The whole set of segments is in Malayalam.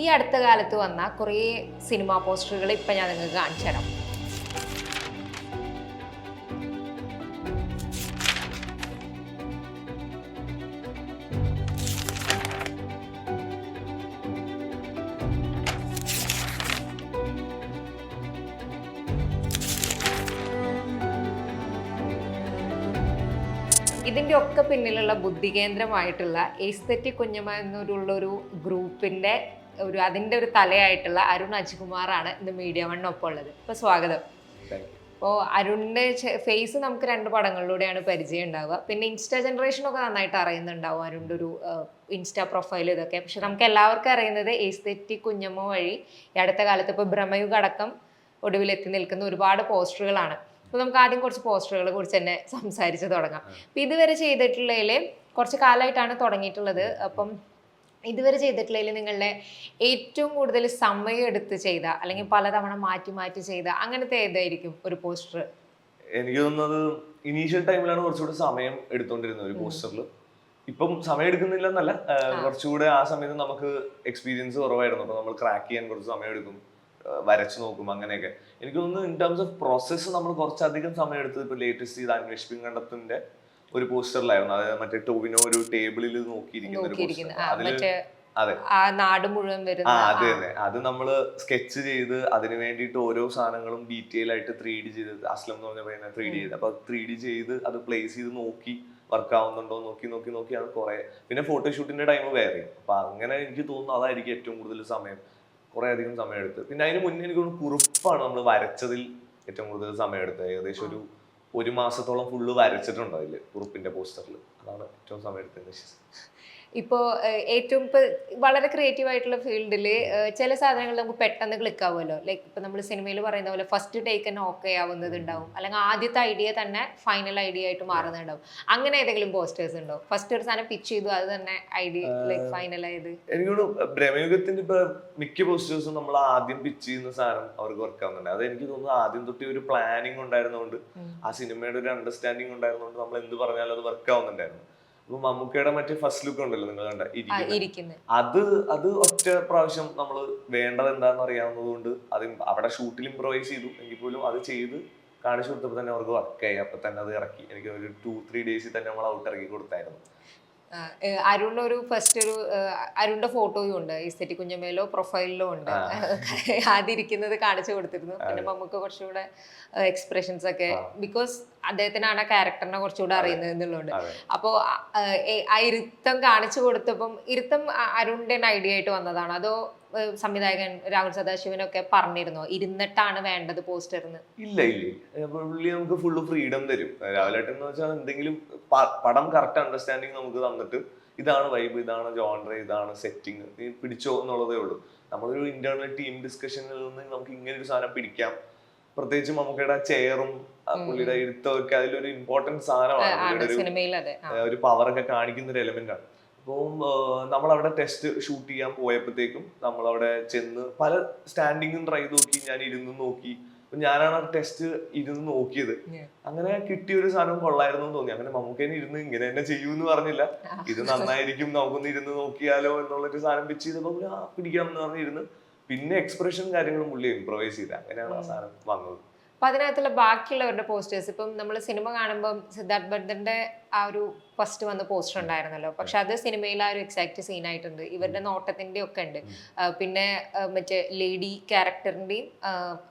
ഈ അടുത്ത കാലത്ത് വന്ന കുറേ സിനിമാ പോസ്റ്ററുകൾ ഇപ്പം ഞാൻ നിങ്ങൾക്ക് കാണിച്ചു തരാം. ഇതിൻ്റെ ഒക്കെ പിന്നിലുള്ള ബുദ്ധികേന്ദ്രമായിട്ടുള്ള എസ്തെറ്റിക് കുഞ്ഞമ്മ എന്നൊരു ഗ്രൂപ്പിൻ്റെ അതിൻ്റെ ഒരു തലയായിട്ടുള്ള അരുൺ അജികുമാറാണ് ഇന്ന് മീഡിയ വണ്ണൊപ്പം ഉള്ളത്. ഇപ്പോൾ സ്വാഗതം. അപ്പോൾ അരുണിൻ്റെ ഫേസ് നമുക്ക് 2 പടങ്ങളിലൂടെയാണ് പരിചയം ഉണ്ടാവുക. പിന്നെ ഇൻസ്റ്റാ ജനറേഷനൊക്കെ നന്നായിട്ട് അറിയുന്നുണ്ടാവും അരുണിൻ്റെ ഒരു ഇൻസ്റ്റാ പ്രൊഫൈൽ ഇതൊക്കെ. പക്ഷെ നമുക്ക് എല്ലാവർക്കും അറിയുന്നത് എസ്തെറ്റിക് കുഞ്ഞമ്മ വഴി ഈ അടുത്ത കാലത്ത് ഇപ്പോൾ ഭ്രമയുഗ അടക്കം ഒടുവിലെത്തി നിൽക്കുന്ന ഒരുപാട് പോസ്റ്ററുകളാണ്. അപ്പോൾ നമുക്ക് ആദ്യം കുറച്ച് പോസ്റ്ററുകളെ കുറിച്ച് തന്നെ സംസാരിച്ച് തുടങ്ങാം. അപ്പം ഇതുവരെ ചെയ്തിട്ടുള്ളതിൽ കുറച്ച് കാലമായിട്ടാണ് തുടങ്ങിയിട്ടുള്ളത്. അപ്പം ഇതുവരെ ചെയ്തിട്ടുള്ളതിൽ നിങ്ങളുടെ ഏറ്റവും കൂടുതൽ സമയം എടുത്ത് ചെയ്ത അല്ലെങ്കിൽ പലതവണ മാറ്റി മാറ്റി ചെയ്ത അങ്ങനത്തെ ഏതായിരിക്കും ഒരു പോസ്റ്റർ? എനിക്ക് തോന്നുന്നത് ഇനീഷ്യൽ ടൈമിലാണ് കുറച്ചുകൂടി സമയം എടുത്തോണ്ടിരുന്നത് ഒരു പോസ്റ്ററിൽ. ഇപ്പം സമയം എടുക്കുന്നില്ല എന്നല്ല, കുറച്ചുകൂടെ ആ സമയത്ത് നമുക്ക് എക്സ്പീരിയൻസ് കുറവായിരുന്നു. അപ്പൊ നമ്മൾ ക്രാക്ക് ചെയ്യാൻ കുറച്ച് സമയം എടുക്കും, വരച്ചു നോക്കും, അങ്ങനെയൊക്കെ. എനിക്ക് തോന്നുന്നു ഇൻ ടേംസ് ഓഫ് പ്രോസസ്സ് നമ്മൾ കുറച്ചധികം സമയം എടുത്തത് ഇപ്പൊ ലേറ്റസ്റ്റ് ചെയ്ത അന്വേഷ് പിങ്കണ്ടത്തിന്റെ ഒരു പോസ്റ്ററിലായിരുന്നു. അതായത് മറ്റേ ടോവിനോ ഒരു ടേബിളിൽ നോക്കിയിരിക്കുന്ന ഒരു പോസ്റ്റർ. അതെ, നാട് മുഴുവൻ വരുന്ന അതെ അതെ. അത് നമ്മള് സ്കെച്ച് ചെയ്ത് അതിന് വേണ്ടിയിട്ട് ഓരോ സാധനങ്ങളും ഡീറ്റെയിൽ ആയിട്ട് 3D ചെയ്ത്, അസ്ലം എന്ന് പറഞ്ഞ പയ്യനെ 3D ചെയ്ത്, അപ്പൊ 3D ചെയ്ത് അത് പ്ലേസ് ചെയ്ത് നോക്കി വർക്ക് ആവുന്നുണ്ടോ നോക്കിയാണ് കുറെ. പിന്നെ ഫോട്ടോഷൂട്ടിന്റെ ടൈം വേറെ. അപ്പൊ അങ്ങനെ എനിക്ക് തോന്നുന്നു അതായിരിക്കും ഏറ്റവും കൂടുതൽ സമയം, കുറെ അധികം സമയം എടുത്ത്. പിന്നെ അതിന് മുന്നേ എനിക്ക് കുറിപ്പാണ് നമ്മൾ വരച്ചതിൽ ഏറ്റവും കൂടുതൽ സമയം എടുത്തത്. ഏകദേശം ഒരു മാസത്തോളം ഫുള്ള് വരച്ചിട്ടുണ്ട് അതില് കുറിപ്പിന്റെ പോസ്റ്ററിൽ. അതാണ് ഏറ്റവും സമയം എടുത്തത്. ഇപ്പോൾ ഏറ്റവും ഇപ്പോൾ വളരെ ക്രിയേറ്റീവ് ആയിട്ടുള്ള ഫീൽഡിൽ ചില സാധനങ്ങൾ നമുക്ക് പെട്ടെന്ന് ക്ലിക്ക് ആവുമല്ലോ. ലൈക്ക് ഇപ്പോൾ നമ്മൾ സിനിമയിൽ പറയുന്ന പോലെ ഫസ്റ്റ് ടേക്ക് തന്നെ ഓക്കെ ആവുന്നത് ഉണ്ടാവും, അല്ലെങ്കിൽ ആദ്യത്തെ ഐഡിയ തന്നെ ഫൈനൽ ഐഡിയ ആയിട്ട് മാറുന്നുണ്ടാവും. അങ്ങനെ ഏതെങ്കിലും പോസ്റ്റേഴ്സ് ഉണ്ടോ? ഫസ്റ്റ് ഒരു സാധനം പിച്ച് ചെയ്തു, അത് തന്നെ ഐഡിയ ലൈക്ക് ഫൈനൽ ആയത്? എനിക്കോട് ഭ്രമയുഗത്തിന്റെ ഇപ്പൊ മിക്ക പോസ്റ്റേഴ്സും നമ്മൾ ആദ്യം പിച്ച് ചെയ്യുന്ന സാധനം അവർക്ക് വർക്ക് ആവുന്നുണ്ട്. അത് എനിക്ക് തോന്നുന്നു ആദ്യം തൊട്ട് ഒരു പ്ലാനിങ് ഉണ്ടായിരുന്നതുകൊണ്ട്, ആ സിനിമയുടെ ഒരു അണ്ടർസ്റ്റാൻഡിങ് ഉണ്ടായിരുന്നതുകൊണ്ട് നമ്മൾ എന്ത് പറഞ്ഞാലും അത് വർക്ക് ആവുന്നുണ്ടായിരുന്നു. ഇപ്പൊ മമ്മൂക്കയുടെ മറ്റേ ഫസ്റ്റ് ലുക്ക് ഉണ്ടല്ലോ നിങ്ങൾ കണ്ട ഇരിക്കുന്നത്, അത് ഒറ്റ പ്രാവശ്യം നമ്മൾ വേണ്ടത് എന്താണെന്ന് അറിയാവുന്നത് കൊണ്ട് അത് അവിടെ ഷൂട്ടിൽ ഇംപ്രവൈസ് ചെയ്തു എങ്കിൽ പോലും അത് ചെയ്ത് കാണിച്ചു കൊടുത്തപ്പോൾ തന്നെ അവർക്ക് വർക്കായി. അപ്പൊ തന്നെ അത് ഇറക്കി. എനിക്ക് ഒരു 2-3 ഡേയ്സിൽ തന്നെ നമ്മൾ ഔട്ട് ഇറക്കി കൊടുത്തായിരുന്നു. അരുണിന്റെ ഒരു ഫസ്റ്റ് ഒരു അരുണിന്റെ ഫോട്ടോയും ഉണ്ട്, എസ്തെറ്റിക് കുഞ്ഞമ്മയിലോ പ്രൊഫൈലിലോ ഉണ്ട്. അതിരിക്കുന്നത് കാണിച്ചു കൊടുത്തിരുന്നു. പിന്നെ നമുക്ക് കുറച്ചുകൂടെ എക്സ്പ്രഷൻസ് ഒക്കെ, ബിക്കോസ് അദ്ദേഹത്തിനാണ് ആ ക്യാരക്ടറിനെ കുറച്ചുകൂടെ അറിയുന്നത് എന്നുള്ളതുകൊണ്ട്. അപ്പോൾ ആ ഇരുത്തം കാണിച്ചു കൊടുത്തപ്പം ഇരുത്തം അരുണിന്റെ ഐഡിയ ആയിട്ട് വന്നതാണോ, അതോ സംവിധായകൻ രാഹുൽ സദാശിവനൊക്കെ പറഞ്ഞിരുന്നോ ഇരുന്നിട്ടാണ് വേണ്ടത് പോസ്റ്ററിന്? ഇല്ല, പുള്ളി നമുക്ക് ഫുള്ള് ഫ്രീഡം തരും. രാവിലേട്ടൻ എന്ന് വെച്ചാൽ എന്തെങ്കിലും പടം കറക്റ്റ് അണ്ടർസ്റ്റാൻഡിങ് നമുക്ക് തന്നിട്ട് ഇതാണ് വൈബ്, ഇതാണ് ജോൺറ, ഇതാണ് സെറ്റിങ്, നീ പിടിച്ചോ എന്നുള്ളതേ ഉള്ളൂ. നമ്മളൊരു ഇന്റേണൽ ടീം ഡിസ്കഷനിൽ നിന്ന് നമുക്ക് ഇങ്ങനെ ഒരു സാധനം പിടിക്കാം. പ്രത്യേകിച്ച് മമ്മൂക്കയുടെ ചെയറും പുള്ളിയുടെ ഇരുത്തമൊക്കെ അതിലൊരു ഇമ്പോർട്ടന്റ് സാധനമാണ്, ഒരു പവറൊക്കെ കാണിക്കുന്ന ഒരു എലമെന്റ് ആണ്. അപ്പോൾ നമ്മളവിടെ ടെസ്റ്റ് ഷൂട്ട് ചെയ്യാൻ പോയപ്പോഴത്തേക്കും നമ്മളവിടെ ചെന്ന് പല സ്റ്റാൻഡിങ്ങും ട്രൈ നോക്കി, ഞാൻ ഇരുന്ന് നോക്കി. ഞാനാണ് ടെസ്റ്റ് ഇരുന്ന് നോക്കിയത്. അങ്ങനെ കിട്ടിയ ഒരു സാധനം കൊള്ളായിരുന്നു എന്ന് തോന്നി. അങ്ങനെ മമ്മൂക്കേനെ ഇരുന്ന് ഇങ്ങനെ തന്നെ ചെയ്യൂന്ന് പറഞ്ഞില്ല, ഇത് നന്നായിരിക്കും, നമുക്കൊന്ന് ഇരുന്ന് നോക്കിയാലോ എന്നുള്ളൊരു സാധനം പിച്ച് ചെയ്തപ്പോൾ പിടിക്കാം എന്ന് പറഞ്ഞിരുന്ന് പിന്നെ എക്സ്പ്രഷൻ കാര്യങ്ങളും പുള്ളി ഇംപ്രവൈസ് ചെയ്ത. അങ്ങനെയാണ് ആ സാധനം വന്നത്. അപ്പൊ അതിനകത്തുള്ള ബാക്കിയുള്ളവരുടെ പോസ്റ്റേഴ്സ്, ഇപ്പം നമ്മൾ സിനിമ കാണുമ്പോൾ സിദ്ധാർത്ഥ് ഭരതന്റെ ആ ഒരു ഫസ്റ്റ് വന്ന പോസ്റ്റർ ഉണ്ടായിരുന്നല്ലോ, പക്ഷെ അത് സിനിമയിൽ ആ ഒരു എക്സാക്ട് സീൻ ആയിട്ടുണ്ട്. ഇവരുടെ നോട്ടത്തിന്റെ ഒക്കെ ഉണ്ട്. പിന്നെ മറ്റേ ലേഡി ക്യാരക്ടറിന്റെയും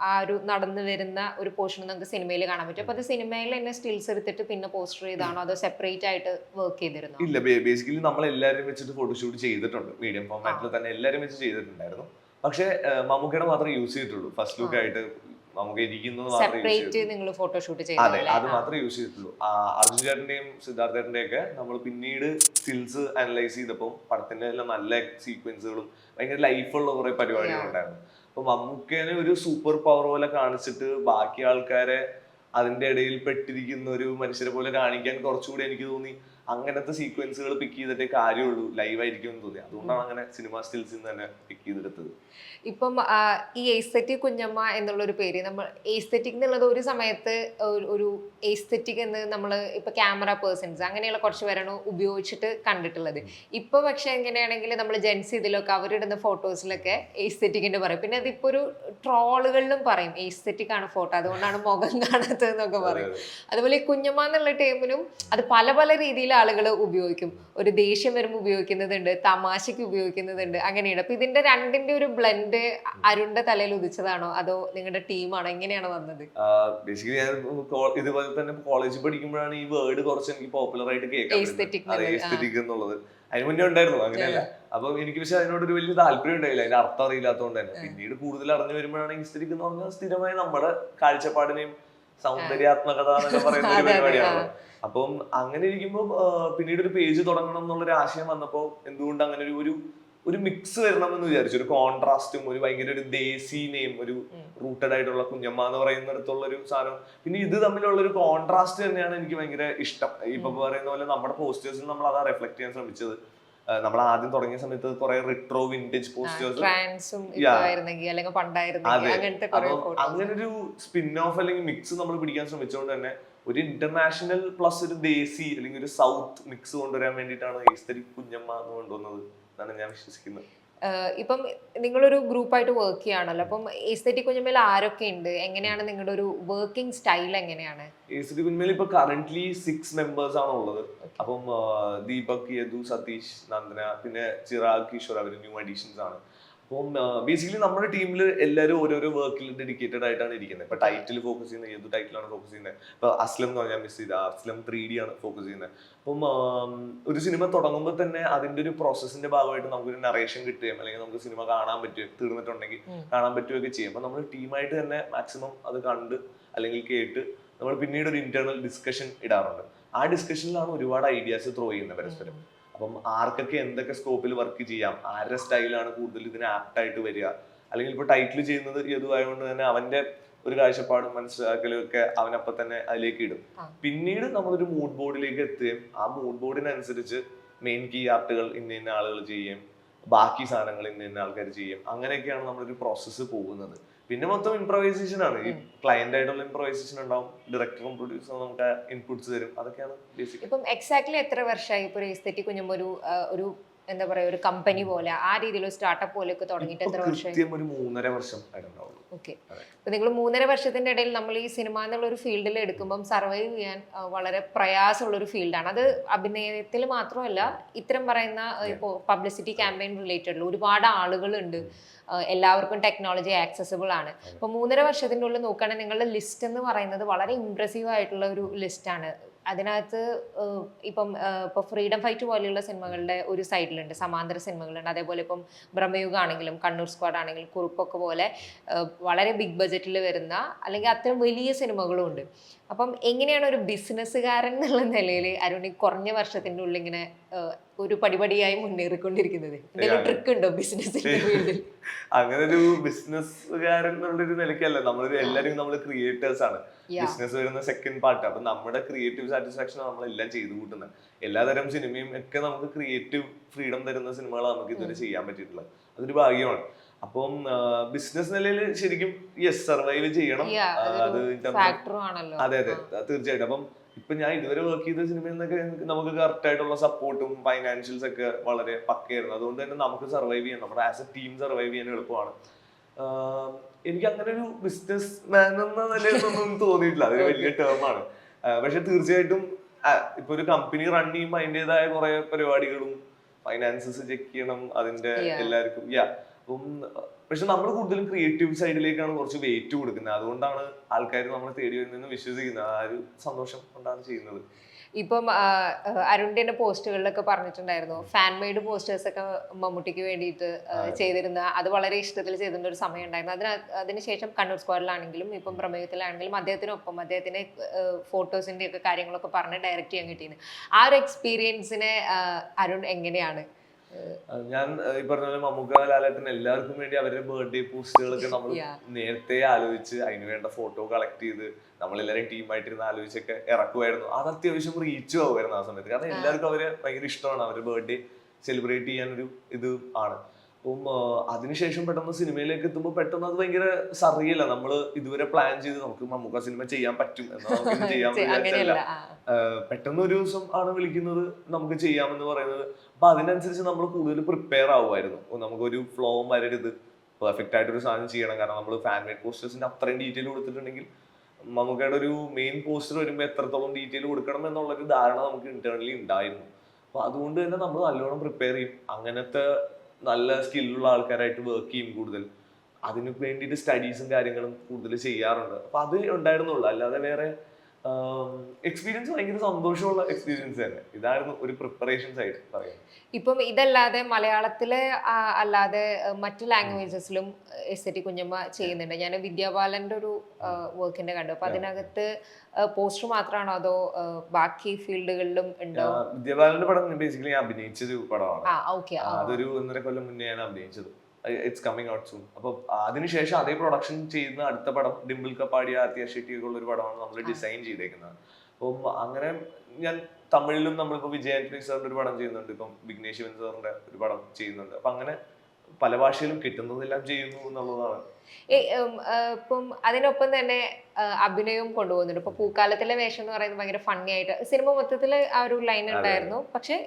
ആ ഒരു നടന്നു വരുന്ന ഒരു പോർഷൻ നമുക്ക് സിനിമയിൽ കാണാൻ പറ്റും. അപ്പൊ അത് സിനിമയിൽ തന്നെ സ്റ്റിൽസ് എടുത്തിട്ട് പിന്നെ പോസ്റ്റർ ചെയ്താണോ, അതോ സെപ്പറേറ്റ് ആയിട്ട് വർക്ക് ചെയ്തിരുന്നോ? ഇല്ല, ബേസിക്കലി നമ്മൾ എല്ലാവരും വെച്ചിട്ട് ഫോട്ടോഷൂട്ട് ചെയ്തിട്ടുണ്ട്. മീഡിയം ഫോർമാറ്റിൽ തന്നെ എല്ലാവരും വെച്ച് ചെയ്തിട്ടുണ്ടായിരുന്നു. പക്ഷെ മമ്മൂക്കയുടെ മാത്രമേ യൂസ് ചെയ്തിട്ടുള്ളൂ. ഫസ്റ്റ് ലുക്ക് ആയിട്ട് നമുക്ക് ഇരിക്കുന്നത് അതെ, അത് മാത്രമേ യൂസ് ചെയ്തിട്ടുള്ളൂ. അർജുൻ ചേട്ടന്റെയും സിദ്ധാർത്ഥ ചേട്ടന്റെയും ഒക്കെ നമ്മൾ പിന്നീട് സ്റ്റിൽസ് അനലൈസ് ചെയ്തപ്പോൾ പടത്തിന്റെ എല്ലാം നല്ല സീക്വൻസുകളും ഭയങ്കര ലൈഫുള്ള കുറെ പരിപാടികളുണ്ടായിരുന്നു. അപ്പൊ മമ്മൂക്കേനെ ഒരു സൂപ്പർ പവർ പോലെ കാണിച്ചിട്ട് ബാക്കി ആൾക്കാരെ അതിന്റെ ഇടയിൽ പെട്ടിരിക്കുന്ന ഒരു മനുഷ്യരെ പോലെ കാണിക്കാൻ കുറച്ചുകൂടി എനിക്ക് തോന്നി അങ്ങനത്തെ സീക്വൻസുകൾ പിക്ക് ചെയ്തിട്ടേ കാര്യമുള്ളൂ, ലൈവ് ആയിരിക്കും എന്ന് തോന്നി. അതുകൊണ്ടാണ് അങ്ങനെ സിനിമ സ്റ്റിൽസിൽ നിന്ന് തന്നെ പിക്ക് ചെയ്തെടുത്തത്. ഇപ്പം ഈ എസ്തെറ്റിക് കുഞ്ഞമ്മ എന്നുള്ളൊരു പേര്, നമ്മൾ എസ്തെറ്റിക് എന്നുള്ളത് ഒരു സമയത്ത് ഒരു എസ്തെറ്റിക് എന്ന് നമ്മൾ ഇപ്പൊ ക്യാമറ പേഴ്സൺസ് അങ്ങനെയുള്ള കുറച്ച് പേരാണ് ഉപയോഗിച്ചിട്ട് കണ്ടിട്ടുള്ളത്. ഇപ്പൊ പക്ഷെ എങ്ങനെയാണെങ്കിൽ നമ്മൾ ജെൻസ് ഇതിലൊക്കെ അവരിടുന്ന ഫോട്ടോസിലൊക്കെ എസ്തെറ്റിക്കിന്റെ പറയും. പിന്നെ അതിപ്പോ ഒരു ട്രോളുകളിലും പറയും എസ്തെറ്റിക് ആണ് ഫോട്ടോ, അതുകൊണ്ടാണ് മുഖം കാണാത്തത് എന്നൊക്കെ പറയും. അതുപോലെ ഈ കുഞ്ഞമ്മ എന്നുള്ള ടൈമിനും അത് പല പല രീതിയിൽ ആളുകൾ ഉപയോഗിക്കും. ഒരു ദേഷ്യം വരുമ്പോൾ ഉപയോഗിക്കുന്നതുണ്ട്, തമാശക്ക് ഉപയോഗിക്കുന്നതുണ്ട്, അങ്ങനെയാണ്. അപ്പൊ ഇതിന്റെ രണ്ടിന്റെ ഒരു ബ്ലെൻഡ് അരുണിന്റെ തലയിൽ ഉദിച്ചതാണോ അതോ നിങ്ങളുടെ ടീമാണോ, എങ്ങനെയാണ് വന്നത്? ബേസിക്കലി ഞാൻ ഇതുപോലെ തന്നെ കോളേജിൽ പഠിക്കുമ്പോഴാണ് ഈ വേർഡ് കുറച്ച് എനിക്ക് പോപ്പുലർ ആയിട്ട് കേൾക്കാൻ എസ്തെറ്റിക് എന്നുള്ളത്. അതിന് മുന്നേ ഉണ്ടായിരുന്നു, അങ്ങനെയല്ല. അപ്പൊ എനിക്ക് പക്ഷെ അതിനോടൊരു വലിയ താല്പര്യം ഉണ്ടായില്ല, അതിന്റെ അർത്ഥം അറിയില്ലാത്തതുകൊണ്ട് തന്നെ. പിന്നീട് കൂടുതൽ അറിഞ്ഞു വരുമ്പോഴാണ് എസ്തെറ്റിക് എന്ന് പറഞ്ഞാൽ സ്ഥിരമായി നമ്മുടെ കാഴ്ചപ്പാടിനെയും സൗന്ദര്യാത്മകത എന്നൊക്കെ പറയുന്ന ഒരു പരിപാടിയാണ്. അപ്പം അങ്ങനെ ഇരിക്കുമ്പോൾ പിന്നീട് ഒരു പേജ് തുടങ്ങണം എന്നുള്ളൊരു ആശയം വന്നപ്പോൾ എന്തുകൊണ്ട് അങ്ങനെ ഒരു മിക്സ് വരണം എന്ന് വിചാരിച്ചു. ഒരു കോൺട്രാസ്റ്റും ഒരു ഭയങ്കര ഒരു ദേശീനെയും ഒരു റൂട്ടഡ് ആയിട്ടുള്ള കുഞ്ഞമ്മ എന്ന് പറയുന്നിടത്തുള്ള ഒരു സാധനം. പിന്നെ ഇത് തമ്മിലുള്ള ഒരു കോൺട്രാസ്റ്റ് തന്നെയാണ് എനിക്ക് ഭയങ്കര ഇഷ്ടം. ഇപ്പൊ പറയുന്ന പോലെ നമ്മുടെ പോസ്റ്റേഴ്സിൽ നമ്മൾ അതാ റിഫ്ലക്ട് ചെയ്യാൻ ശ്രമിച്ചത്. നമ്മൾ ആദ്യം തുടങ്ങിയ സമയത്ത് കുറെ റിട്രോ വിന്റേജ് പോസ്റ്റേഴ്സ്, അങ്ങനെ ഒരു സ്പിൻ ഓഫ് അല്ലെങ്കിൽ മിക്സ് നമ്മൾ പിടിക്കാൻ ശ്രമിച്ചുകൊണ്ട് തന്നെ ഒരു ഇന്റർനാഷണൽ പ്ലസ് ഒരു ദേശി അല്ലെങ്കിൽ ഒരു സൗത്ത് മിക്സ് കൊണ്ടുവരാൻ വേണ്ടിയിട്ടാണ് എസ്തെറ്റിക് കുഞ്ഞമ്മ എന്ന് കൊണ്ടുവന്നത് എന്നാണ് ഞാൻ വിശ്വസിക്കുന്നത്. ഇപ്പം നിങ്ങളൊരു ഗ്രൂപ്പായിട്ട് വർക്ക് ചെയ്യാണല്ലോ, അപ്പം എസ്തെറ്റിക് കുഞ്ഞമ്മയിൽ ആരൊക്കെ ഉണ്ട്, എങ്ങനെയാണ് നിങ്ങളുടെ ഒരു വർക്കിംഗ് സ്റ്റൈൽ എങ്ങനെയാണ്? എസ്തെറ്റിക് കുഞ്ഞമ്മയിൽ ഇപ്പൊ കറന്റ്ലി 6 മെമ്പേഴ്സ് ആണ് ഉള്ളത്. അപ്പം ദീപക്, യദു, സതീഷ്, നന്ദന, പിന്നെ Chirag, Kishore, our new additions ആണ്. അപ്പം ബേസിക്കലി നമ്മുടെ ടീമിൽ എല്ലാവരും ഓരോരോ വർക്കിൽ ഡെഡിക്കേറ്റഡ് ആയിട്ടാണ് ഇരിക്കുന്നത്. ഇപ്പൊ ടൈറ്റിൽ ഫോക്കസ് ചെയ്യുന്നത് ഏത് ടൈറ്റിലാണ് ഫോക്കസ് ചെയ്യുന്നത്. ഇപ്പൊ അസ്ലം എന്ന് പറഞ്ഞാൽ മിസ് ചെയ്ത അസ്ലം 3D ആണ് ഫോക്കസ് ചെയ്യുന്നത്. അപ്പം ഒരു സിനിമ തുടങ്ങുമ്പോൾ തന്നെ അതിന്റെ ഒരു പ്രോസസ്സിന്റെ ഭാഗമായിട്ട് നമുക്കൊരു നറേഷൻ കിട്ടുകയും അല്ലെങ്കിൽ നമുക്ക് സിനിമ കാണാൻ പറ്റുകയും തീർന്നിട്ടുണ്ടെങ്കിൽ കാണാൻ പറ്റുകയൊക്കെ ചെയ്യും. അപ്പൊ നമ്മൾ ടീമായിട്ട് തന്നെ മാക്സിമം അത് കണ്ട് അല്ലെങ്കിൽ കേട്ട് നമ്മൾ പിന്നീട് ഒരു ഇന്റേണൽ ഡിസ്കഷൻ ഇടാറുണ്ട്. ആ ഡിസ്കഷനിലാണ് ഒരുപാട് ഐഡിയാസ് ത്രോ ചെയ്യുന്നത് പരസ്പരം. അപ്പം ആർക്കൊക്കെ എന്തൊക്കെ സ്കോപ്പിൽ വർക്ക് ചെയ്യാം, ആരുടെ സ്റ്റൈലാണ് കൂടുതൽ ഇതിന് ആപ്റ്റ് ആയിട്ട് വരിക, അല്ലെങ്കിൽ ഇപ്പൊ ടൈറ്റിൽ ചെയ്യുന്നത് യദുവായതുകൊണ്ട് തന്നെ അവന്റെ ഒരു കാഴ്ചപ്പാടും മനസ്സിലാക്കലും ഒക്കെ അവനപ്പം തന്നെ അതിലേക്ക് ഇടും. പിന്നീട് നമ്മളൊരു മൂഡ് ബോർഡിലേക്ക് എത്തുകയും ആ മൂഡ് ബോർഡിനനുസരിച്ച് മെയിൻ കീ ആർട്ടുകൾ ഇന്ന ആളുകൾ ചെയ്യും, ബാക്കി സാധനങ്ങൾ ഇന്ന ആൾക്കാർ ചെയ്യും. അങ്ങനെയൊക്കെയാണ് നമ്മളൊരു പ്രോസസ്സ് പോകുന്നത്. പിന്നെ മൊത്തം ഇംപ്രവൈസേഷൻ ആണ്. ഈ ക്ലയന്റ് ആയിട്ടുള്ള ഇംപ്രവൈസേഷൻ ഉണ്ടാവും, ഡയറക്ടറും പ്രൊഡ്യൂസറും നമുക്ക് ഇൻപുട്സ് തരും. അതൊക്കെയാണ് ബേസിക്. ഇപ്പം എക്സാക്ട്ലി എത്ര വർഷമായി ഇപ്പൊ എസ്തെറ്റിക് കുഞ്ഞമ്മ ഒരു എന്താ പറയാ ഒരു കമ്പനി പോലെ ആ രീതിയിൽ സ്റ്റാർട്ടപ്പ് പോലെയൊക്കെ തുടങ്ങിയിട്ട് എത്ര വർഷം? ഒരു 3.5 വർഷം ആയിട്ടുണ്ടാവുള്ളൂ. ഓക്കെ. അപ്പൊ നിങ്ങൾ 3.5 വർഷത്തിന്റെ ഇടയിൽ നമ്മൾ ഈ സിനിമ എന്നുള്ള ഒരു ഫീൽഡിൽ എടുക്കുമ്പോൾ സർവൈവ് ചെയ്യാൻ വളരെ പ്രയാസമുള്ള ഒരു ഫീൽഡാണ് അത്. അഭിനയത്തിൽ മാത്രമല്ല, ഇത്തരം പറയുന്ന ഇപ്പോൾ പബ്ലിസിറ്റി ക്യാമ്പയിൻ റിലേറ്റഡ് ഒരുപാട് ആളുകളുണ്ട്, എല്ലാവർക്കും ടെക്നോളജി ആക്സസിബിൾ ആണ്. അപ്പൊ 3.5 വർഷത്തിന്റെ ഉള്ളിൽ നോക്കുകയാണെങ്കിൽ നിങ്ങളുടെ ലിസ്റ്റ് എന്ന് പറയുന്നത് വളരെ ഇംപ്രസീവ് ആയിട്ടുള്ള ഒരു ലിസ്റ്റാണ്. അതിനകത്ത് ഇപ്പം ഫ്രീഡം ഫൈറ്റ് പോലെയുള്ള സിനിമകളുടെ ഒരു സൈഡിലുണ്ട്, സമാന്തര സിനിമകളുണ്ട്. അതേപോലെ ഇപ്പം ബ്രഹ്മയുഗം ആണെങ്കിലും കണ്ണൂർ സ്ക്വാഡ് ആണെങ്കിലും കുറുപ്പൊക്കെ പോലെ വളരെ ബിഗ് ബജറ്റിൽ വരുന്ന അല്ലെങ്കിൽ അത്രയും വലിയ സിനിമകളും ഉണ്ട്. അപ്പം എങ്ങനെയാണ് ഒരു ബിസിനസ്സുകാരൻ എന്നുള്ള നിലയിൽ അരുൺ ഈ കുറഞ്ഞ വർഷത്തിൻ്റെ ഉള്ളിൽ ഇങ്ങനെ ഒരു പടിപടിയായി മുന്നേറിക്കൊണ്ടിരിക്കുന്നത്? എന്തെങ്കിലും ട്രിക്ക് ഉണ്ടോ ബിസിനസിന്റെ ഫീൽഡിൽ? അങ്ങനെ ഒരു ബിസിനസ്സുകാരൻ എന്നുള്ളൊരു നിലയ്ക്കല്ല, എല്ലാവരും നമ്മൾ ക്രിയേറ്റേഴ്സ് ആണ്. ബിസിനസ് വരുന്ന സെക്കൻഡ് പാർട്ട്. അപ്പൊ നമ്മുടെ ക്രിയേറ്റീവ് സാറ്റിസ്ഫാക്ഷൻ നമ്മളെല്ലാം ചെയ്തു കൂട്ടുന്നത്. എല്ലാതരം സിനിമയും ഒക്കെ നമുക്ക് ക്രിയേറ്റീവ് ഫ്രീഡം തരുന്ന സിനിമകളാണ് നമുക്ക് ഇതുവരെ ചെയ്യാൻ പറ്റിയിട്ടുള്ളത്. അതൊരു ഭാഗ്യമാണ്. അപ്പം ബിസിനസ് നിലയിൽ ശരിക്കും സർവൈവ് ചെയ്യണം. അതെ തീർച്ചയായിട്ടും. അപ്പം ഇപ്പൊ ഞാൻ ഇതുവരെ വർക്ക് ചെയ്ത സിനിമയിൽ നിന്നൊക്കെ നമുക്ക് കറക്റ്റ് ആയിട്ടുള്ള സപ്പോർട്ടും ഫൈനാൻഷ്യൽസ് ഒക്കെ വളരെ പക്കയായിരുന്നു. അതുകൊണ്ട് തന്നെ നമുക്ക് സർവൈവ് ചെയ്യാൻ, നമ്മുടെ ആസ് എ ടീം സർവൈവ് ചെയ്യാൻ എളുപ്പമാണ്. എനിക്ക് അങ്ങനെ ഒരു ബിസിനസ് മാൻ എന്ന നിലയിലൊന്നും തോന്നിയിട്ടില്ല. അതൊരു വലിയ ടേമാണ്. പക്ഷെ തീർച്ചയായിട്ടും ഇപ്പൊ ഒരു കമ്പനി റൺ ചെയ്യുമ്പോൾ അതിൻ്റെതായ കുറെ പരിപാടികളും ഫൈനാൻസസ് ചെക്ക് ചെയ്യണം, അതിന്റെ എല്ലാവർക്കും അപ്പം. പക്ഷെ നമ്മൾ കൂടുതലും ക്രിയേറ്റീവ് സൈഡിലേക്കാണ് കുറച്ച് വെയിറ്റ് കൊടുക്കുന്നത്. അതുകൊണ്ടാണ് ആൾക്കാർ നമ്മളെ തേടി വരുന്നതെന്ന് വിശ്വസിക്കുന്നത്. ആ ഒരു സന്തോഷം കൊണ്ടാണ് ചെയ്യുന്നത്. ഇപ്പം അരുണിന്റെ പോസ്റ്റുകളിലൊക്കെ പറഞ്ഞിട്ടുണ്ടായിരുന്നു ഫാൻ മെയ്ഡ് പോസ്റ്റേഴ്സ് ഒക്കെ മമ്മൂട്ടിക്ക് വേണ്ടിയിട്ട് ചെയ്തിരുന്ന, അത് വളരെ ഇഷ്ടത്തിൽ ചെയ്തിരുന്ന ഒരു സമയം ഉണ്ടായിരുന്നു. അതിനുശേഷം കണ്ണൂർ സ്ക്വാഡിലാണെങ്കിലും ഇപ്പം പ്രമേയത്തിലാണെങ്കിലും അദ്ദേഹത്തിനൊപ്പം അദ്ദേഹത്തിന് ഫോട്ടോസിന്റെ ഒക്കെ കാര്യങ്ങളൊക്കെ പറഞ്ഞ് ഡയറക്റ്റ് ചെയ്യാൻ കിട്ടിയിരുന്നു. ആ ഒരു എക്സ്പീരിയൻസിനെ അരുൺ എങ്ങനെയാണ്? ഞാൻ ഈ പറഞ്ഞ പോലെ മമ്മൂക്ക, ലാലേട്ടൻ എല്ലാവർക്കും വേണ്ടി അവരുടെ ബർത്ത്ഡേ പോസ്റ്റുകളൊക്കെ നമ്മൾ Yeah. നേരത്തെ ആലോചിച്ച് അതിന് വേണ്ട ഫോട്ടോ കളക്ട് ചെയ്ത് നമ്മളെല്ലാവരും ടീമായിട്ടിരുന്ന് ആലോചിച്ചൊക്കെ ഇറക്കുമായിരുന്നു. അത് അത്യാവശ്യം റീച്ചും ആവുമായിരുന്നു ആ സമയത്ത്. കാരണം എല്ലാവർക്കും അവരെ ഭയങ്കര ഇഷ്ടമാണ്, അവരുടെ ബർത്ത്ഡേ സെലിബ്രേറ്റ് ചെയ്യാനൊരു ഇത് ആണ്. അപ്പം അതിനുശേഷം പെട്ടെന്ന് സിനിമയിലേക്ക് എത്തുമ്പോൾ പെട്ടെന്ന് അത് ഭയങ്കര സറിയല്ല. നമ്മൾ ഇതുവരെ പ്ലാൻ ചെയ്ത് നമുക്ക് മമ്മൂക്ക സിനിമ ചെയ്യാൻ പറ്റും എന്നാ നമുക്ക് ഇത് ചെയ്യാൻ വിചാരിച്ചല്ല. പെട്ടെന്ന് ഒരു ദിവസം ആണ് വിളിക്കുന്നത്, നമുക്ക് ചെയ്യാമെന്ന് പറയുന്നത്. അപ്പൊ അതിനനുസരിച്ച് നമ്മൾ കൂടുതൽ പ്രിപ്പയർ ആവുമായിരുന്നു. നമുക്കൊരു ഫ്ലോവും വരരുത്, പെർഫെക്റ്റ് ആയിട്ടൊരു സാധനം ചെയ്യണം. കാരണം നമ്മൾ ഫാൻ മെയ്ഡ് പോസ്റ്റേഴ്സിന്റെ അത്രയും ഡീറ്റെയിൽ കൊടുത്തിട്ടുണ്ടെങ്കിൽ മമ്മൂക്കയുടെ ഒരു മെയിൻ പോസ്റ്റർ വരുമ്പോൾ എത്രത്തോളം ഡീറ്റെയിൽ കൊടുക്കണം എന്നുള്ളൊരു ധാരണ നമുക്ക് ഇന്റേണലി ഉണ്ടായിരുന്നു. അപ്പൊ അതുകൊണ്ട് തന്നെ നമ്മൾ നല്ലോണം പ്രിപ്പയർ ചെയ്യും. അങ്ങനത്തെ നല്ല സ്കില്ലുള്ള ആൾക്കാരായിട്ട് വർക്ക് ചെയ്യും കൂടുതൽ. അതിന് വേണ്ടിയിട്ട് സ്റ്റഡീസും കാര്യങ്ങളും കൂടുതൽ ചെയ്യാറുണ്ട്. അപ്പൊ അത് ഉണ്ടായിരുന്നുള്ളൂ. അല്ലാതെ വേറെ എക്സ്പീരിയൻസ് ഭയങ്കര സന്തോഷമുള്ള എക്സ്പീരിയൻസ് തന്നെ. ഇതായിരുന്നു ഒരു പ്രിപ്പറേഷൻ സൈഡ് പറയുന്നത്. ഇപ്പം ഇതല്ലാതെ മലയാളത്തിലെ അല്ലാതെ മറ്റു ലാംഗ്വേജസിലും എസ്തെറ്റിക് കുഞ്ഞമ്മ ചെയ്യുന്നുണ്ട്. ഞാൻ വിദ്യാബാലന്റെ ഒരു വർക്കിന്റെ കണ്ടു. അപ്പൊ അതിനകത്ത് പോസ്റ്റർ മാത്രമാണോ അതോ ബാക്കി ഫീൽഡുകളിലും ഉണ്ടോ? വിദ്യാബാലന്റെ പടം ബേസിക്കലി അഭിനയിച്ചൊരു പടമാണ്. ഓക്കെ. അതൊരു 1.5 കൊല്ലം മുന്നേ ഞാൻ അഭിനയിച്ചത്. It's coming out soon. അപ്പൊ അതിനുശേഷം അതേ പ്രൊഡക്ഷൻ ചെയ്യുന്ന അടുത്ത പടം ഡിംപിൾ കപ്പാടി, ആർത്തി ഷെട്ടി ഒക്കെ ഉള്ള ഒരു പടമാണ് നമ്മൾ ഡിസൈൻ ചെയ്തേക്കുന്നത്. അപ്പം അങ്ങനെ ഞാൻ തമിഴിലും നമ്മളിപ്പോ വിജയ് ആന്റണി സാറിന്റെ ഒരു പടം ചെയ്യുന്നുണ്ട്, ഇപ്പം വിഘ്നേഷ് ശിവൻ സാറിന്റെ ഒരു പടം ചെയ്യുന്നുണ്ട്. അപ്പൊ അങ്ങനെ പല ഭാഷയിലും കിട്ടുന്നതെല്ലാം ചെയ്യുന്നു എന്നുള്ളതാണ്. ഇപ്പം അതിനൊപ്പം തന്നെ അഭിനയവും കൊണ്ടുപോകുന്നുണ്ട്. ഇപ്പൊ പൂക്കാലത്തിലെ വേഷം എന്ന് പറയുന്നത് ഭയങ്കര ഫണ്ണി ആയിട്ട് സിനിമ മൊത്തത്തിൽ ആ ഒരു ലൈൻ ഉണ്ടായിരുന്നു. പക്ഷെ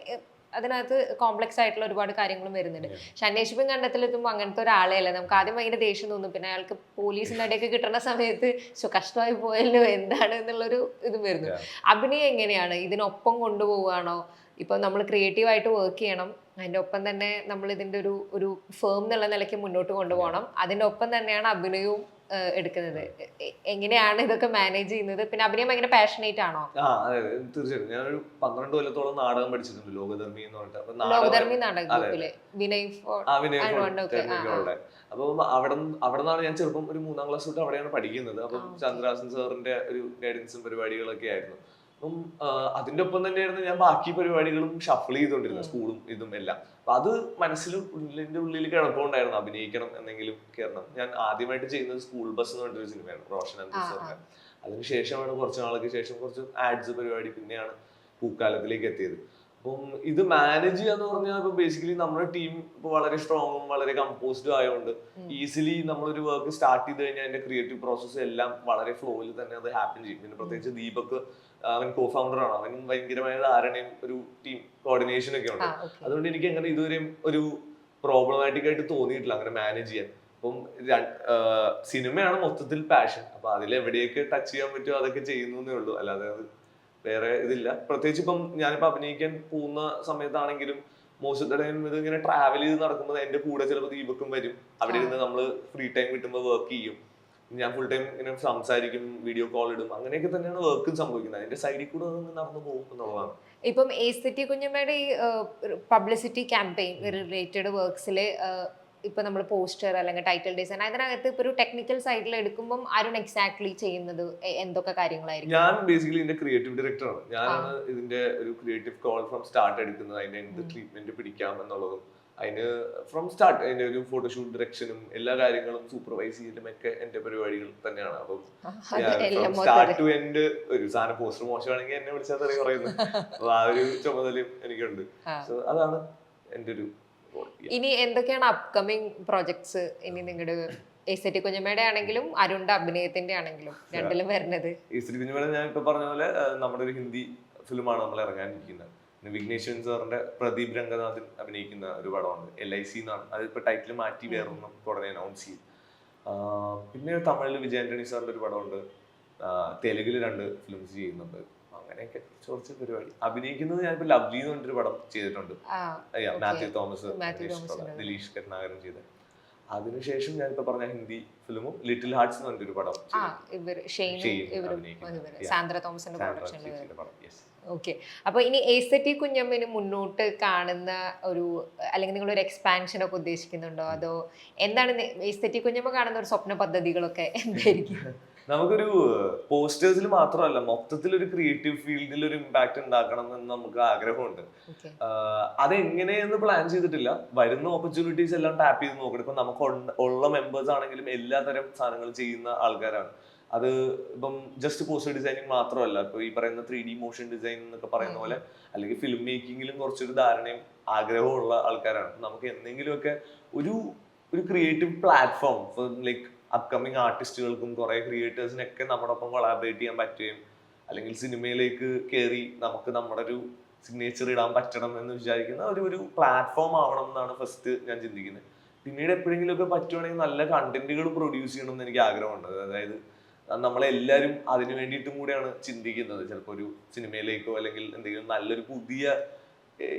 അതിനകത്ത് കോംപ്ലക്സ് ആയിട്ടുള്ള ഒരുപാട് കാര്യങ്ങളും വരുന്നുണ്ട്. പക്ഷെ അന്വേഷിപ്പും കണ്ടെത്തലെത്തുമ്പോൾ അങ്ങനത്തെ ഒരാളെ അല്ല. നമുക്ക് ആദ്യം ഭയങ്കര ദേഷ്യം തോന്നും. പിന്നെ അയാൾക്ക് പോലീസിന്റെ അടിയൊക്കെ കിട്ടുന്ന സമയത്ത് കഷ്ടമായി പോയല്ലോ എന്താണ് എന്നുള്ളൊരു ഇതും വരുന്നു. അഭിനയം എങ്ങനെയാണ്? ഇതിനൊപ്പം കൊണ്ടുപോവുകയാണോ? ഇപ്പൊ നമ്മൾ ക്രിയേറ്റീവ് ആയിട്ട് വർക്ക് ചെയ്യണം, അതിന്റെ ഒപ്പം തന്നെ നമ്മൾ ഇതിന്റെ ഒരു ഫേം എന്നുള്ള നിലയ്ക്ക് മുന്നോട്ട് കൊണ്ടുപോകണം. അതിന്റെ ഒപ്പം തന്നെയാണ് അഭിനയവും എടുക്കുന്നത്. എങ്ങനെയാണ് ഇതൊക്കെ മാനേജ് ചെയ്യുന്നത്? പിന്നെ അഭിനയം ഭയങ്കര പാഷനേറ്റ് ആണോ? അതെ, തീർച്ചയായിട്ടും. ഞാനൊരു 12 കൊല്ലത്തോളം നാടകം പഠിച്ചിട്ടുണ്ട്, ലോകധർമ്മി എന്ന് പറഞ്ഞിട്ട്. ലോകധർമ്മി നാടക ഗ്രൂപ്പില് വിനയ് അപ്പൊ അവിടെ നിന്നാണ് ഞാൻ ചെറുപ്പം ഒരു 3ാം ക്ലാസ് തൊട്ട് അവിടെയാണ് പഠിക്കുന്നത്. അപ്പം ചന്ദ്രഹാസൻ സാറിന്റെ ഒരു ഗൈഡൻസും പരിപാടികളൊക്കെ ആയിരുന്നു. അപ്പം അതിന്റെ ഒപ്പം തന്നെയായിരുന്നു ഞാൻ ബാക്കി പരിപാടികളും ഷഫിൾ ചെയ്തോണ്ടിരുന്നത്, സ്കൂളും ഇതും എല്ലാം. അപ്പൊ അത് ഉള്ളിന്റെ ഉള്ളിൽ കിടപ്പുണ്ടായിരുന്നു, അഭിനയിക്കണം എന്നെങ്കിലും കയറണം. ഞാൻ ആദ്യമായിട്ട് ചെയ്യുന്നത് സ്കൂൾ ബസ് എന്ന് പറഞ്ഞൊരു സിനിമയാണ്, റോഷൻ സാറിന്റെ. അതിനുശേഷമാണ് കുറച്ച് നാൾക്ക് ശേഷം കുറച്ച് ആഡ്സ് പരിപാടി, പിന്നെയാണ് പൂക്കാലത്തിലേക്ക് എത്തിയത്. അപ്പം ഇത് മാനേജ് ചെയ്യാന്ന് പറഞ്ഞാൽ ഇപ്പൊ ബേസിക്കലി നമ്മുടെ ടീം ഇപ്പൊ വളരെ സ്ട്രോങ്ങും വളരെ കമ്പോസ്ഡും ആയതുകൊണ്ട് ഈസിലി നമ്മളൊരു വർക്ക് സ്റ്റാർട്ട് ചെയ്ത് കഴിഞ്ഞാൽ അതിന്റെ ക്രിയേറ്റീവ് പ്രോസസ്സ് എല്ലാം വളരെ ഫ്ലോയിൽ തന്നെ അത് ഹാപ്പൻ ചെയ്യും. പിന്നെ പ്രത്യേകിച്ച് ദീപക്, അവൻ കോ ഫൗണ്ടർ ആണ്, അവനും ഭയങ്കരമായ ധാരണയും ഒരു ടീം കോർഡിനേഷൻ ഒക്കെ ഉണ്ട്. അതുകൊണ്ട് എനിക്ക് അങ്ങനെ ഇതുവരെയും ഒരു പ്രോബ്ലമാറ്റിക് ആയിട്ട് തോന്നിയിട്ടില്ല അങ്ങനെ മാനേജ് ചെയ്യാൻ. അപ്പം സിനിമയാണ് മൊത്തത്തിൽ പാഷൻ. അപ്പൊ അതിൽ എവിടെയൊക്കെ ടച്ച് ചെയ്യാൻ പറ്റുമോ അതൊക്കെ ചെയ്യുന്നേ ഉള്ളൂ. അല്ലാതെ അത് വേറെ ഇതില്ല. പ്രത്യേകിച്ച് ഇപ്പം ഞാനിപ്പോ അഭിനയിക്കാൻ പോകുന്ന സമയത്താണെങ്കിലും മോശത്തടയും ഇത് ഇങ്ങനെ ട്രാവൽ ചെയ്ത് നടക്കുമ്പോൾ എന്റെ കൂടെ ചിലപ്പോൾ ദീപക്കും വരും. അവിടെ ഇരുന്ന് നമ്മള് ഫ്രീ ടൈം കിട്ടുമ്പോൾ വർക്ക് ചെയ്യും. ഞാൻ ഫുൾ ടൈം ഇങ്ങനെ സംസാരിക്കും, വീഡിയോ കോൾ ഇടും. അങ്ങനെയൊക്കെ തന്നെയാണ് വർക്കും സംഭവിക്കുന്നത്. അതിന്റെ സൈഡിൽ കൂടെ നടന്നു പോകും എന്നുള്ളതാണ്. ഇപ്പം എസ്തെറ്റിക് കുഞ്ഞമ്മയുടെ ഈ പബ്ലിസിറ്റി ക്യാമ്പയിൻ റിലേറ്റഡ് വർക്ക്സില് ഇപ്പൊ നമ്മൾ പോസ്റ്റർ അല്ലെങ്കിൽ ടൈറ്റിൽ ഡിസൈൻ, അതിനകത്ത് ഇപ്പൊ ഒരു ടെക്നിക്കൽ സൈഡിൽ എടുക്കുമ്പോൾ ആരും എക്സാക്ട്ലി ചെയ്യുന്നത് എന്തൊക്കെ കാര്യങ്ങളായിരിക്കും? ഞാൻ ബേസിക്കലി ഇതിന്റെ ക്രിയേറ്റീവ് ഡയറക്ടറാണ്. ഞാനാണ് ഇതിന്റെ ഒരു ക്രിയേറ്റീവ് കോൾ ഫ്രം സ്റ്റാർട്ട് എടുക്കുന്നത്. അതിന്റെ എന്ത് ട്രീറ്റ്മെന്റ് പിടിക്കാം എന്നുള്ളതും അതിന് ഫ്രം സ്റ്റാർട്ട് അതിന്റെ ഒരു ഫോട്ടോഷൂട്ട് ഡയറക്ഷനും എല്ലാ കാര്യങ്ങളും സൂപ്പർവൈസ് ചെയ്യലും ഒക്കെ എന്റെ പരിപാടികൾ തന്നെയാണ്. അപ്പം സ്റ്റാർട്ട് ടു എൻഡ് ഒരു സാധനം പോസ്റ്റർ മോശമാണെങ്കിൽ എന്നെ വിളിച്ചാൽ തന്നെ പറയുന്നത്. അപ്പൊ ആ ഒരു ചുമതലയും എനിക്കുണ്ട്. സോ അതാണ് എന്റെ ഒരു. ഇനി എന്തൊക്കെയാണ് അപ്കമിങ് പ്രോജക്ട്സ് ഇനി നിങ്ങളുടെ എസ്തെറ്റിക് കുഞ്ഞമ്മയുടെ ആണെങ്കിലും അരുണിന്റെ അഭിനയത്തിന്റെ ആണെങ്കിലും രണ്ടിലും വരുന്നത്? എസ്തെറ്റിക് കുഞ്ഞമ്മയുടെ ഞാൻ ഇപ്പൊ പറഞ്ഞ പോലെ നമ്മുടെ ഒരു ഹിന്ദി ഫിലിമാണ് നമ്മൾ ഇറങ്ങാനിരിക്കുന്നത്. വിഘ്നേഷ് ശിവൻ സാറിന്റെ പ്രദീപ് രംഗനാഥൻ അഭിനയിക്കുന്ന ഒരു പടമുണ്ട്, LIC എന്നാണ്. അതിപ്പോ ടൈറ്റിൽ മാറ്റി വേറൊന്നും ഉടനെ അനൗൺസ് ചെയ്യും. പിന്നെ തമിഴിൽ വിജയ് ആന്റണി സാറിന്റെ ഒരു പടമുണ്ട്, തെലുങ്കില് 2 ഫിലിംസ് ചെയ്യുന്നുണ്ട്. അങ്ങനെയൊക്കെ കുറച്ച് പരിപാടി. അഭിനയിക്കുന്നത് ഞാനിപ്പോ ലവ്ലി എന്ന് പറഞ്ഞൊരു പടം ചെയ്തിട്ടുണ്ട്, മാത്യു തോമസ് ദിലീഷ് കരുണാകരൻ ചെയ്ത. അതിനുശേഷം ഞാനിപ്പോ പറഞ്ഞ ഹിന്ദി ഫിലിമും ലിറ്റിൽ ഹാർട്സ് എന്ന് പറഞ്ഞൊരു പടം. ഓക്കെ. അപ്പൊ ഇനി എസ്തെറ്റിക് കുഞ്ഞമ്മന് മുന്നോട്ട് കാണുന്ന ഒരു അല്ലെങ്കിൽ നിങ്ങൾ ഒരു എക്സ്പാൻഷൻ ഒക്കെ ഉദ്ദേശിക്കുന്നുണ്ടോ? അതോ എന്താണ് എസ്തെറ്റിക് കുഞ്ഞമ്മ കാണുന്ന ഒരു സ്വപ്ന പദ്ധതികളൊക്കെ എന്തായിരിക്കും? നമുക്കൊരു പോസ്റ്റേഴ്സിൽ മാത്രമല്ല മൊത്തത്തിൽ ഒരു ക്രിയേറ്റീവ് ഫീൽഡിൽ ഒരു ഇമ്പാക്ട് ഉണ്ടാക്കണം എന്ന് നമുക്ക് ആഗ്രഹമുണ്ട്. ഓക്കെ. അതെങ്ങനെയെന്ന് പ്ലാൻ ചെയ്തിട്ടില്ല. വരുന്ന ഓപ്പർച്യൂണിറ്റീസ് എല്ലാം ടാപ്പ് ചെയ്ത് നോക്കണം. ഇപ്പൊ നമുക്ക് ഉള്ള മെമ്പേഴ്സ് ആണെങ്കിലും എല്ലാതരം സാധനങ്ങൾ ചെയ്യുന്ന ആൾക്കാരാണ്. അത് ഇപ്പം ജസ്റ്റ് പോസ്റ്റർ ഡിസൈനിങ് മാത്രമല്ല, ഇപ്പൊ ഈ പറയുന്ന 3D മോഷൻ ഡിസൈൻ എന്നൊക്കെ പറയുന്ന പോലെ, അല്ലെങ്കിൽ ഫിലിം മേക്കിങ്ങിലും കുറച്ചൊരു ധാരണയും ആഗ്രഹവും ഉള്ള ആൾക്കാരാണ്. നമുക്ക് എന്തെങ്കിലുമൊക്കെ ഒരു ഒരു ക്രിയേറ്റീവ് പ്ലാറ്റ്ഫോം ലൈക്ക് അപ്കമിങ് ആർട്ടിസ്റ്റുകൾക്കും കുറെ ക്രിയേറ്റേഴ്സിനൊക്കെ നമ്മുടെ ഒപ്പം കൊളാബറേറ്റ് ചെയ്യാൻ പറ്റുകയും അല്ലെങ്കിൽ സിനിമയിലേക്ക് കയറി നമുക്ക് നമ്മുടെ ഒരു സിഗ്നേച്ചർ ഇടാൻ പറ്റണം എന്ന് വിചാരിക്കുന്ന ഒരു പ്ലാറ്റ്ഫോം ആവണം എന്നാണ് ഫസ്റ്റ് ഞാൻ ചിന്തിക്കുന്നത്. പിന്നീട് എപ്പോഴെങ്കിലും ഒക്കെ പറ്റുവാണെങ്കിൽ നല്ല കണ്ടന്റുകൾ പ്രൊഡ്യൂസ് ചെയ്യണം എന്ന് എനിക്ക് ആഗ്രഹമുണ്ട്. അതായത് നമ്മളെല്ലാവരും അതിന് വേണ്ടിയിട്ടും കൂടെയാണ് ചിന്തിക്കുന്നത്. ചിലപ്പോൾ ഒരു സിനിമയിലേക്കോ അല്ലെങ്കിൽ എന്തെങ്കിലും നല്ലൊരു പുതിയ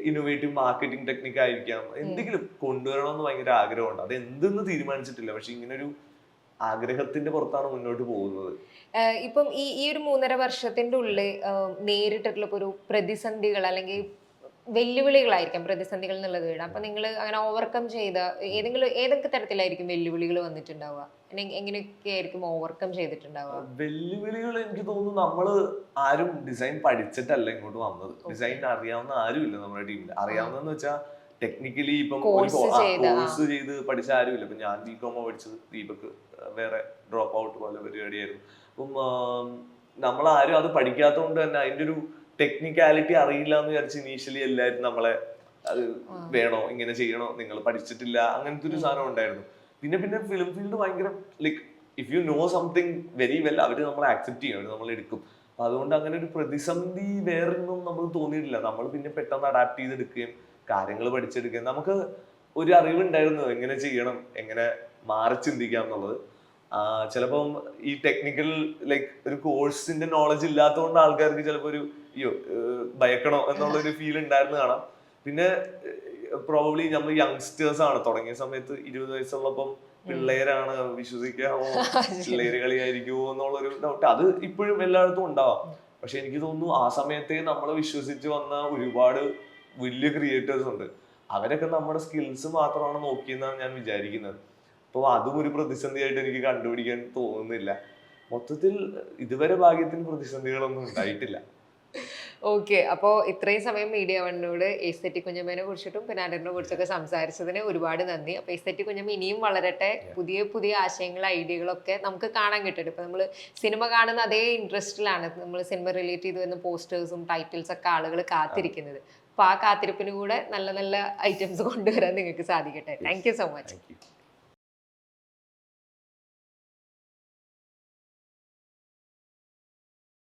ഇന്നോവേറ്റീവ് മാർക്കറ്റിംഗ് ടെക്നിക്ക് ആയിരിക്കാം, എന്തെങ്കിലും കൊണ്ടുവരണമെന്ന് ഭയങ്കര ആഗ്രഹമുണ്ട്. അത് എന്തെന്ന് തീരുമാനിച്ചിട്ടില്ല, പക്ഷെ ഇങ്ങനൊരു ആഗ്രഹത്തിന്റെ പുറത്താണ് മുന്നോട്ട് പോകുന്നത്. ഇപ്പം ഈ ഈ ഒരു 3.5 വർഷത്തിന്റെ ഉള്ളിൽ നേരിട്ടിട്ടുള്ള ഇപ്പൊ ഒരു പ്രതിസന്ധികൾ അല്ലെങ്കിൽ വെല്ലുവിളികളായിരിക്കാം പ്രതിസന്ധികൾ എന്നുള്ളത് വീട്. അപ്പൊ നിങ്ങൾ അങ്ങനെ ഓവർകം ചെയ്ത ഏതൊക്കെ തരത്തിലായിരിക്കും വെല്ലുവിളികൾ വന്നിട്ടുണ്ടാവുക? എങ്ങനെയൊക്കെ ആയിരിക്കും ഓവർകം ചെയ്തിട്ടുണ്ടാവുക? വെല്ലുവിളികൾ എനിക്ക് തോന്നുന്നു നമ്മള് ആരും ഡിസൈൻ പഠിച്ചിട്ടല്ല ഇങ്ങോട്ട് വന്നത്. ഡിസൈൻ അറിയാവുന്ന ആരുമില്ല നമ്മുടെ ടീമിൽ. അറിയാവുന്നതെന്ന് വെച്ചാൽ ടെക്നിക്കലി ഇപ്പം കോഴ്സ് ചെയ്ത് പഠിച്ച ആരുമില്ല. ഇപ്പൊ ഞാൻ ബികോമോ പഠിച്ചത്, ദീപക് വേറെ ഡ്രോപ്പ് ഔട്ട് പോലെ പരിപാടിയായിരുന്നു. അപ്പം നമ്മളാരും അത് പഠിക്കാത്തതുകൊണ്ട് തന്നെ അതിന്റെ ഒരു ടെക്നിക്കാലിറ്റി അറിയില്ല എന്ന് വിചാരിച്ച് ഇനീഷ്യലി എല്ലാവരും നമ്മളെ അത് വേണോ ഇങ്ങനെ ചെയ്യണോ നിങ്ങൾ പഠിച്ചിട്ടില്ല അങ്ങനത്തെ ഒരു സാധനം ഉണ്ടായിരുന്നു. പിന്നെ പിന്നെ ഫിലിം ഫീൽഡ് ഭയങ്കര like if you know something very well അവര് നമ്മളെ ആക്സെപ്റ്റ് ചെയ്യും, അവര് നമ്മൾ എടുക്കും. അതുകൊണ്ട് അങ്ങനെ ഒരു പ്രതിസന്ധി വേറൊന്നും നമുക്ക് തോന്നിയിട്ടില്ല. നമ്മൾ പിന്നെ പെട്ടെന്ന് അഡാപ്റ്റ് ചെയ്തെടുക്കുകയും കാര്യങ്ങൾ പഠിച്ചെടുക്കുകയും നമുക്ക് ഒരു അറിവുണ്ടായിരുന്നു എങ്ങനെ ചെയ്യണം, എങ്ങനെ മാറി ചിന്തിക്കാം എന്നുള്ളത്. ചിലപ്പം ഈ ടെക്നിക്കൽ ലൈക്ക് ഒരു കോഴ്സിന്റെ നോളജ് ഇല്ലാത്തതുകൊണ്ട് ആൾക്കാർക്ക് ചിലപ്പോൾ ഒരു ഭയക്കണോ എന്നുള്ളൊരു ഫീൽ ഉണ്ടായിരുന്നു കാണാം. പിന്നെ പ്രോബബ്ലി നമ്മൾ യങ്സ്റ്റേഴ്സ് ആണ്, തുടങ്ങിയ സമയത്ത് 20 വയസ്സുള്ളപ്പം പിള്ളേരാണ്, വിശ്വസിക്കാമോ പിള്ളേര് കളിയായിരിക്കുമോ എന്നുള്ളൊരു ഡൗട്ട് അത് ഇപ്പോഴും എല്ലായിടത്തും ഉണ്ടാവാം. പക്ഷെ എനിക്ക് തോന്നുന്നു ആ സമയത്തെ നമ്മൾ വിശ്വസിച്ച് വന്ന ഒരുപാട് വലിയ ക്രിയേറ്റേഴ്സ് ഉണ്ട്. അവരൊക്കെ നമ്മുടെ സ്കിൽസ് മാത്രമാണ് നോക്കിയെന്നാണ് ഞാൻ വിചാരിക്കുന്നത്. അപ്പോൾ അതും ഒരു പ്രതിസന്ധിയായിട്ട് എനിക്ക് കണ്ടുപിടിക്കാൻ തോന്നുന്നില്ല. മൊത്തത്തിൽ ഇതുവരെ ഭാഗ്യത്തിന് പ്രതിസന്ധികളൊന്നും ഉണ്ടായിട്ടില്ല. ഓക്കെ. അപ്പോൾ ഇത്രയും സമയം മീഡിയ വണ്ണിനോട് എസ്തെറ്റിക് കുഞ്ഞമ്മേനെ കുറിച്ചിട്ടും പിന്നെ അനന്റിനെ കുറിച്ചൊക്കെ സംസാരിച്ചതിന് ഒരുപാട് നന്ദി. അപ്പോൾ എസ്തെറ്റിക് കുഞ്ഞമ്മ ഇനിയും വളരട്ടെ, പുതിയ പുതിയ ആശയങ്ങൾ ഐഡിയകളൊക്കെ നമുക്ക് കാണാൻ കിട്ടും. ഇപ്പം നമ്മൾ സിനിമ കാണുന്ന അതേ ഇൻട്രസ്റ്റിലാണ് നമ്മൾ സിനിമ റിലേറ്റ് ചെയ്ത് വരുന്ന പോസ്റ്റേഴ്സും ടൈറ്റിൽസ് ഒക്കെ ആളുകൾ കാത്തിരിക്കുന്നത്. അപ്പോൾ ആ കാത്തിരിപ്പിന് കൂടെ നല്ല നല്ല ഐറ്റംസ് കൊണ്ടുവരാൻ നിങ്ങൾക്ക് സാധിക്കട്ടെ. Thank you so much.